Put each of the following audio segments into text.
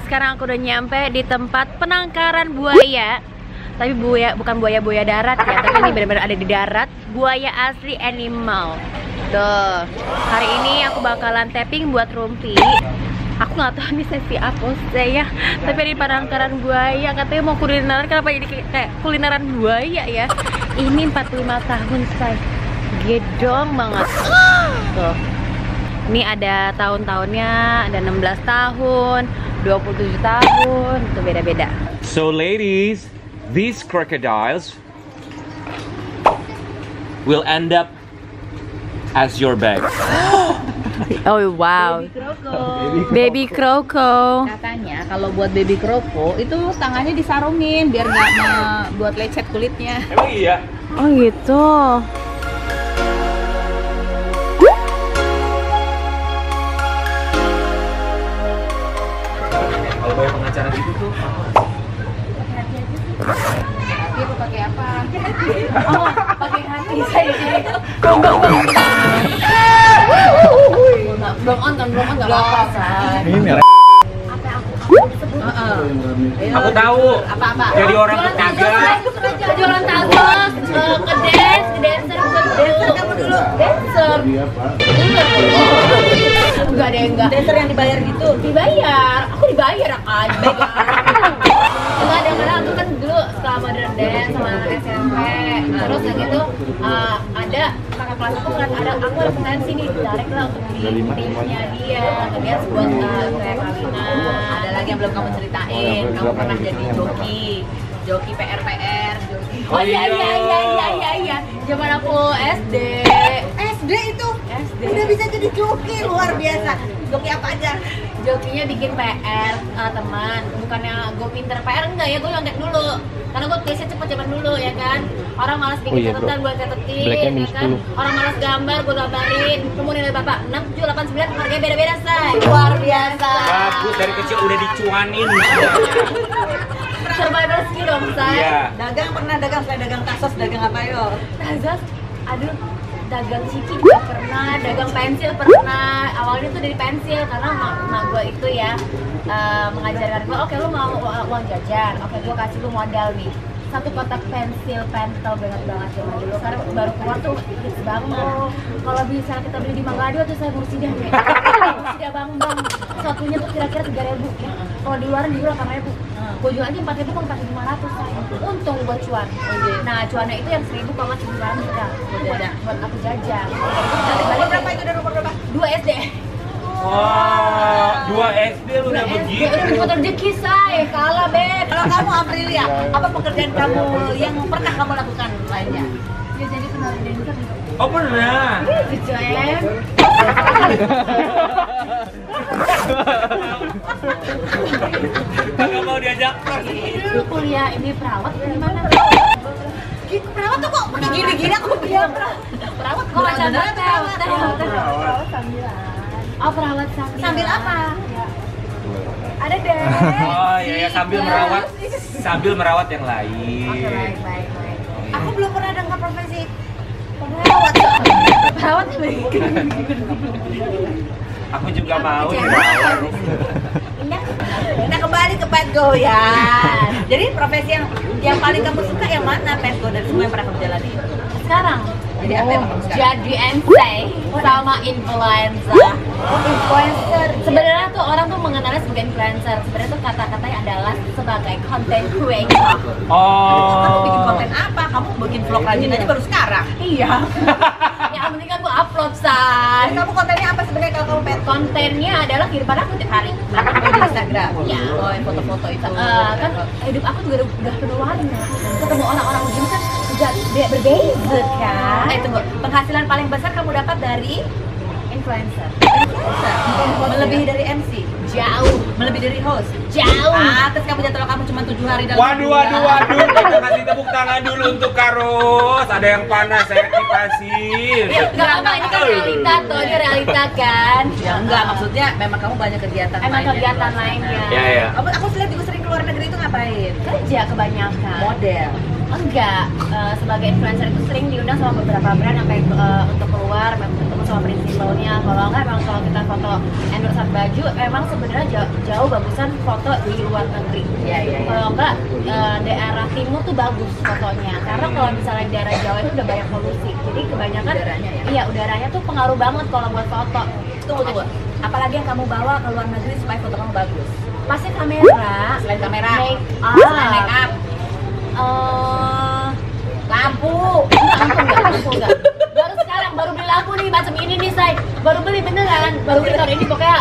sekarang aku udah nyampe di tempat penangkaran buaya. Tapi buaya bukan buaya darat ya, tapi ini benar-benar ada di darat. Buaya asli animal. Tuh. Hari ini aku bakalan tapping buat Rumpi. Aku nggak tahu ini sesi apa saya, tapi di penangkaran buaya katanya mau kulineran. Kenapa jadi kayak kulineran buaya ya? Ini 45 tahun say, gedong banget. Tuh. Ini ada tahun-tahunnya, ada 16 tahun, 27 tahun, itu beda-beda. So ladies, these crocodiles will end up as your bag. Oh wow, baby kroko. Katanya kalau buat baby kroko itu tangannya disarungin biar nggak buat lecet kulitnya. Emang iya? Oh gitu. Kalau bayar pengacara gitu tuh Hati apa pakai apa? Oh, pakai hati saya jadi. Belum on nggak apa-apa. ini aku tahu. Apa? Jadi orang ketiga. Jualan tagos, ke dancer kamu dulu. Dancer. Enggak deh, enggak. Dancer yang dibayar gitu. Dibayar, aku dibayar kan. Enggak ada, karena aku kan dulu setelah modern dance sama SMP. Terus yang itu ada kakak kelas aku kan aku ada potensi nih, ditarik lah untuk di timnya dia. Kemudian buat kayak kawinan. Ada lagi yang belum kamu ceritain. Kamu pernah jadi joki PR. Oh iya. Zaman aku SD. SD itu udah bisa jadi joki, luar biasa. Joki apa aja? Jokinya bikin PR teman, bukannya gue pinter PR, enggak ya, gue nyontek dulu karena gue tulisnya cepet zaman dulu ya kan. Orang malas bikin catatan, gue catetin ya kan. Orang malas gambar, gue gambarin. Kemudian dari bapak 6, 7, 8, 9, harganya beda-beda say. Luar biasa. Bagus, dari kecil udah dicuanin. Survival skill dong say. Iya. Dagang pernah dagang, saya dagang kasos, dagang apa yo? Tazas, aduh, dagang ciki juga pernah, dagang pensil pernah. Awalnya tuh dari pensil karena emak gue itu ya mengajarkan gue, oke lu mau uang jajan, oke gue kasih lu modal nih 1 kotak pensil pentel banget zaman dulu karena baru keluar tuh hits banget. Kalau bisa kita beli di Manggado tuh saya Mursidah nih. Mursidah bang satunya tuh kira-kira 3.000 ya. Kalau di luar dijual 8.000. Gue jual aja 4.000 kan 4.500 saya. Untung gue cuan. Nah cuannya itu yang 1.000 kalau 1.500 ya. Buat aku jajan. Umur berapa itu dan umur berapa? 2 SD. Wah, 2 SD lu udah begitu. Udah dapat rezeki say, kalah beb. Kalau kamu Aprilia, apa pekerjaan kamu yang pernah kamu lakukan lainnya? Ya jadi penari dancer. Oh pernah. Kecil. Kagak mau diajak. Lu kuliah ini perawat di mana? Perawat tuh kok pakai gini-gini aku bilang perawat Kok macam perawat. perawat sambilan. Oh perawat sambil. Sambil apa? Ada deh. Oh iya, sambil merawat yang lain. Baik. Aku belum pernah dengar profesi perawat. Perawat baik. Aku juga mau dirawat. Nah kembali ke Pet Go ya. Jadi profesi yang paling kamu suka yang mana Pet Go dari semua yang pernah kamu jalani? Sekarang Jadi apa yang kamu suka? jadi MC sama influencer. Influencer. Sebenarnya tuh orang tuh mengenalnya sebagai influencer. Sebenarnya tuh kata-katanya adalah sebagai content creator. Kamu bikin Oh. konten apa? Kamu bikin vlog rajin aja baru sekarang. Iya. Yang penting kan gua upload say. Kamu kontennya apa sebenarnya kalau kamu Pet? Kontennya adalah kehidupan aku tiap hari. Di Instagram. Iya. Oh, yang foto-foto itu. Kan hidup aku juga udah penuh warna. Ketemu orang-orang begini kan juga berbeda kan. Tunggu, penghasilan paling besar kamu dapat dari Influencer. melebihi dari MC, Jauh. melebihi dari host. Jauh. Terus kamu jadwal kamu cuma 7 hari dalam Waduh, kita kasih tepuk tangan dulu untuk Karus. Ada yang panas, saya kipasin. Gak apa, ini kan realita tuh, ini realita kan. Ya enggak, maksudnya memang kamu banyak kegiatan Emang lainnya. kegiatan lainnya. Ya. Aku lihat juga sering keluar negeri itu ngapain? Kerja kebanyakan. Model. Enggak, sebagai influencer itu sering diundang sama beberapa brand sampai untuk keluar, ketemu sama prinsipalnya. Kalau enggak, memang kalau kita foto endorse baju emang sebenarnya jauh bagusan foto di luar negeri. Kalau enggak daerah timur tuh bagus fotonya. Karena kalau misalnya daerah Jawa itu udah banyak polusi. Jadi kebanyakan udaranya, ya? Iya, udaranya tuh pengaruh banget kalau buat foto. Tunggu. Apalagi yang kamu bawa ke luar negeri supaya foto kamu bagus? Pasti kamera. Selain kamera, Selain make up. Lampu. Enggak. Baru sekarang baru beli lampu nih macam ini nih, Say. Baru beli beneran. Baru beli tahun ini pokoknya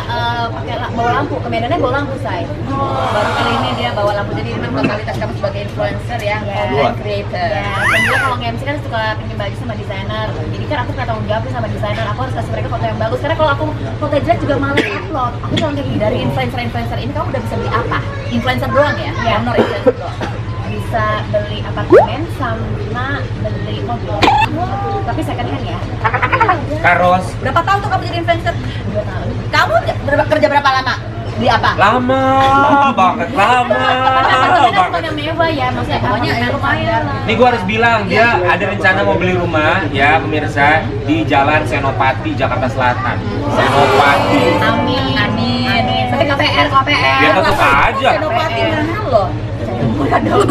pakai bawa lampu. Ke Medannya bawa lampu, Say. Baru kali ini dia bawa lampu, jadi ini memang kualitas kamu sebagai influencer ya, content creator. Ya, dan juga kalau nge-MC kan suka pinjam baju sama desainer. Jadi kan aku nggak tanggung jawab sama desainer. Aku harus kasih mereka foto yang bagus. Karena kalau aku foto jelek juga malas upload. Aku cuma kayak gini, dari influencer ini kamu udah bisa beli apa? Influencer doang ya? Iya. Honor influencer doang. Bisa beli apartemen sama beli mobil. Tapi second hand ya. Karos. Berapa tahun tuh kamu jadi influencer? 2 tahun. Kamu kerja berapa lama? Di apa? Lama banget, lama Bukan banget. yang mewah ya, maksudnya Pokoknya ya lumayan lah. Nih gua harus bilang dia ada rencana mau beli rumah ya pemirsa di Jalan Senopati Jakarta Selatan. Senopati. Amin. Tapi KPR. Dia tetap aja. Senopati mahal loh. Kamu tahu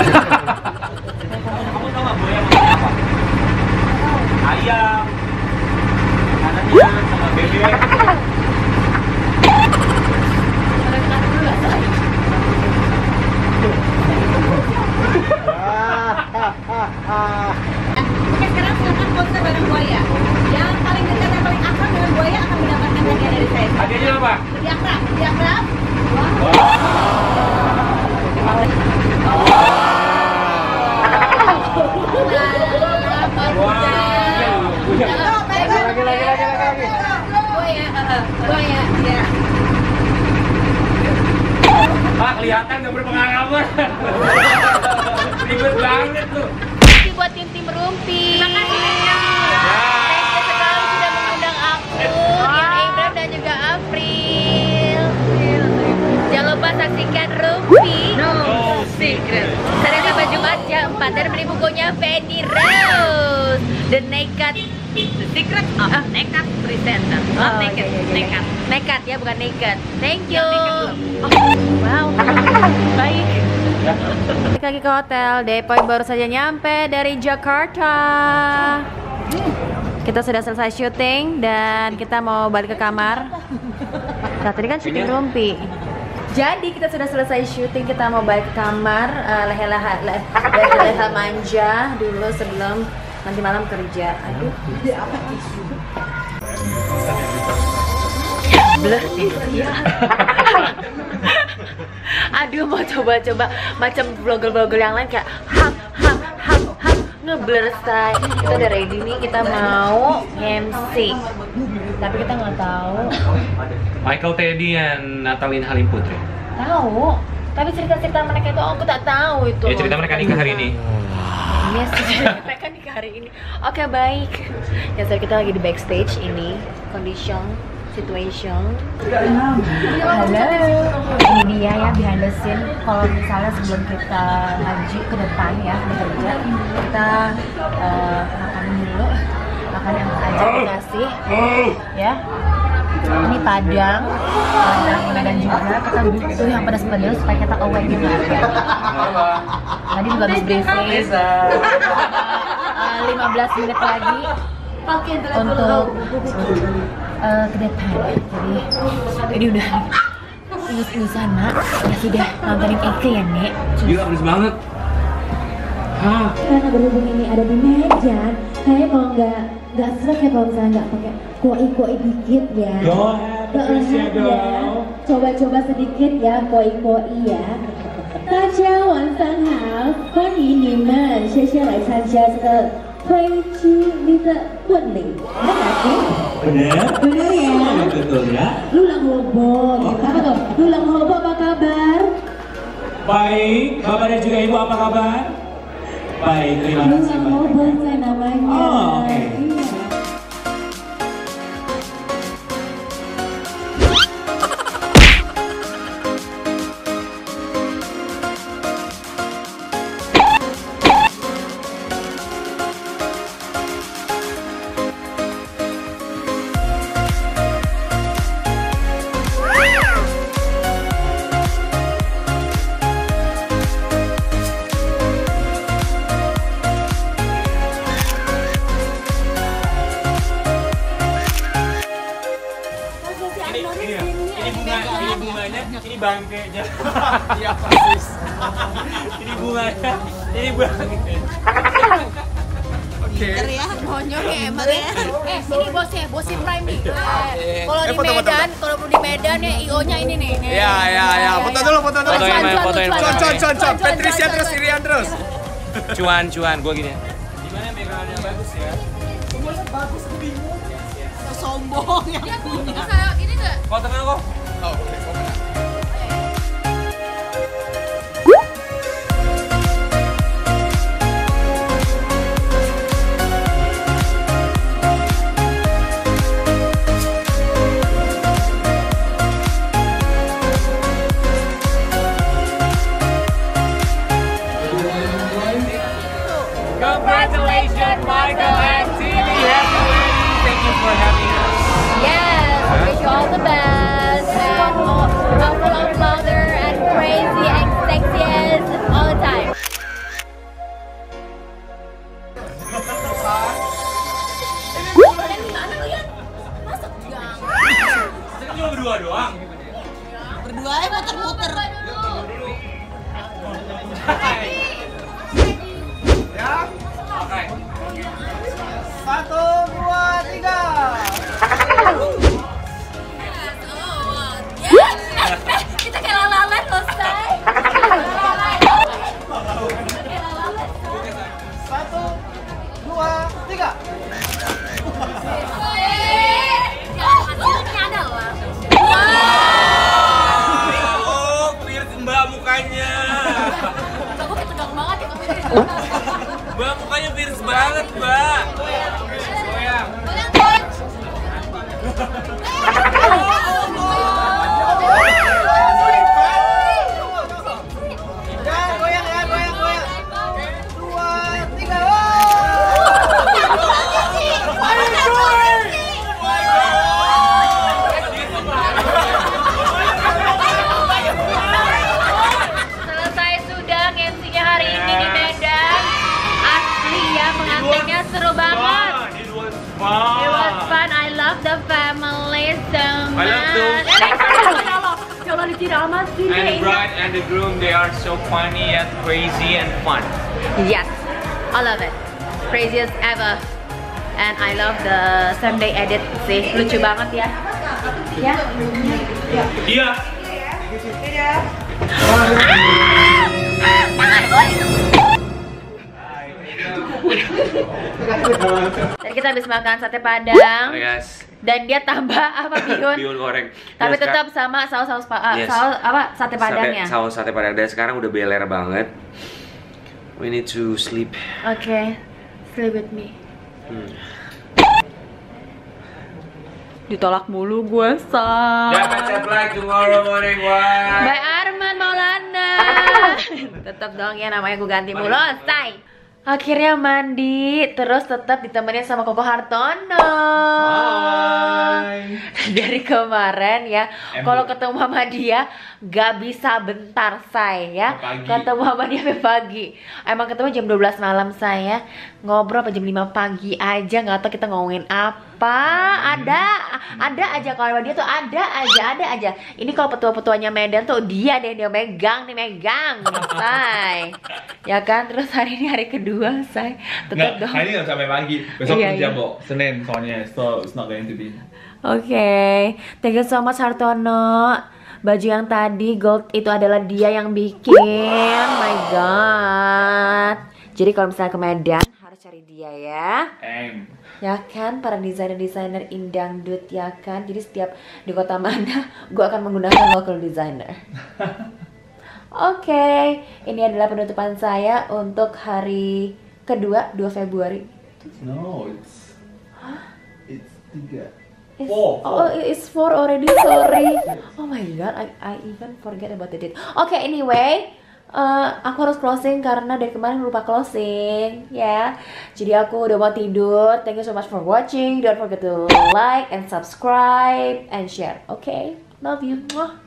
nggak buaya makan apa? Ayam, makanannya sama bebek. Oke, sekarang silakan foto bareng buaya. Yang paling dekat dan paling akrab dengan buaya akan mendapatkan hadiah dari saya. Hadiahnya apa? Lebih akrab. Buaya. Ya. Pak, kelihatan nggak berpengalaman. Ribet banget tuh. Makasih buat tim Rumpi. Makasih banyak. Thank you sekali sudah mengundang aku, Ian Ibrahim dan juga April. Jangan lupa saksikan Rumpi. No secret. Senin sampai Jumat jam 4 dan beli bukunya Fanny Rose, The Naked. The secret of nekat presenter. Not naked, nekat. Nekat ya, bukan naked. Thank you. Naked Wow. Baik. Balik lagi ke hotel. Depoy baru saja nyampe dari Jakarta. Kita sudah selesai syuting dan kita mau balik ke kamar. Nah, tadi kan syuting Rumpi. Jadi kita sudah selesai syuting, kita mau balik ke kamar, leha manja dulu sebelum nanti malam kerja. Aduh. Blur. Aduh, mau coba-coba macam vlogger-vlogger yang lain kayak ngeblur style. Kita udah ready nih, kita mau MC. Tapi kita nggak tahu. Michael Teddy dan Natalin Halim Putri. Tahu. Tapi cerita-cerita mereka itu aku tak tahu itu. Ya cerita mereka nikah hari ini. Iya sih, mereka nikah hari ini. Oke, baik. Ya, so kita lagi di backstage ini, situation. Halo. Ini dia ya behind the scene. Kalau misalnya sebelum kita ngaji ke depan ya bekerja, kita makan dulu. Makan yang aja dikasih, ya. Ini Padang, dan juga kita butuh yang pedas-pedas supaya kita awake juga. Tadi juga habis briefing. 15 menit lagi untuk ke depan. Jadi ini udah ingus-ingusan, Mak. Ya sudah nontonin Eke ya, Nek. Gila, pedes banget. Karena berhubung ini ada di meja, saya mau nggak serak ya kalau misalnya nggak pakai koi dikit ya. Coba-coba sedikit ya koi ya. 大家晚上好，欢迎你们，谢谢来参加这个推机你的婚礼。Benar ya? Betul ya. Lulang Hobo, apa tuh? Lulang Hobo apa kabar? Baik, Bapak dan juga Ibu apa kabar? Baik, terima kasih. Lulang Hobo saya namanya. Oh, oke. Iya. bangkainya. Iya persis. Ini bunganya. Ini bangkai. Pinter ya, monyong ya emang ya. Ini bosnya Prime nih. Kalau di Medan, kalau di Medan ya IO-nya ini nih. Ya. Foto dulu. Fotoin. Con. Patricia terus, Irian terus. Cuan, gua gini. Gimana background-nya bagus ya? Sombong ya. Bisa gini nggak? Foto kan kok? Oh, oke. Congratulations, Michael and Tilly. Happy wedding. Thank you for having us. Yes, I wish you all the best and full of mother and crazy and sexiest all the time. Kita cuma berdua doang. Berdua ya muter-muter. Oke. 1, 2, 3. Kita kayak lalalan loh, Say. 1, 2, 3. Hasilnya ada loh. Oh, clear Mbak mukanya. Kamu ketegang banget ya kamu. Mbak mukanya fierce banget, Mbak. Goyang. Goyang. 2, 3. Selesai sudah MC-nya hari ini di Medan. Asli ya, pengantinnya seru banget. It was It was fun. fun. I love the family so much. I love those. Ya Allah, diramas sih And the deh. bride and the groom, they are so funny and crazy and fun. Yes, I love it. Craziest ever. And I love the same day edit sih. Lucu banget ya. Ya. Iya. Tadi kita habis makan sate padang. Guys. Dan dia tambah apa bihun? Bihun goreng. Tapi Dan tetap sama saus Yes. saus apa sate padangnya. Saus sate padang. Dan sekarang udah beler banget. We need to sleep. Oke, sleep with me. Ditolak mulu gue, Say. Dapat supply tomorrow morning, why? By Arman Maulana. Tetap dong ya, namanya gue ganti mulu, Say. Akhirnya mandi, terus tetap ditemenin sama Koko Hartono. Hai. Dari kemarin ya, kalau ketemu sama dia gak bisa bentar, Say ya. Pagi. Ketemu sama dia sampai pagi. Emang ketemu jam 12 malam, saya ngobrol apa jam 5 pagi aja, nggak tahu kita ngomongin apa. Ada aja kalau dia tuh ada aja. Ini kalau petua-petuanya Medan tuh dia megang, Say. Ya kan, terus hari ini hari kedua, Say. Tetap dong. Hari ini nggak sampai pagi. Besok Iya, kerja, iya. Bo. Senin soalnya, so it's not going to be. Oke, thank you so much Hartono. Baju yang tadi gold itu adalah dia yang bikin. My God. Jadi kalau misalnya ke Medan harus cari dia ya. Ya kan, para desainer-desainer indangdut ya kan. Jadi setiap di kota mana, gue akan menggunakan local designer. Oke, ini adalah penutupan saya untuk hari kedua 2 Februari. No, it's 3. It's, Four. Oh, it's 4 already. Sorry. Oh my God, I even forget about the date. Oke, anyway, aku harus closing karena dari kemarin lupa closing, ya. Jadi aku udah mau tidur. Thank you so much for watching. Don't forget to like and subscribe and share. Okay, love you. Mwah.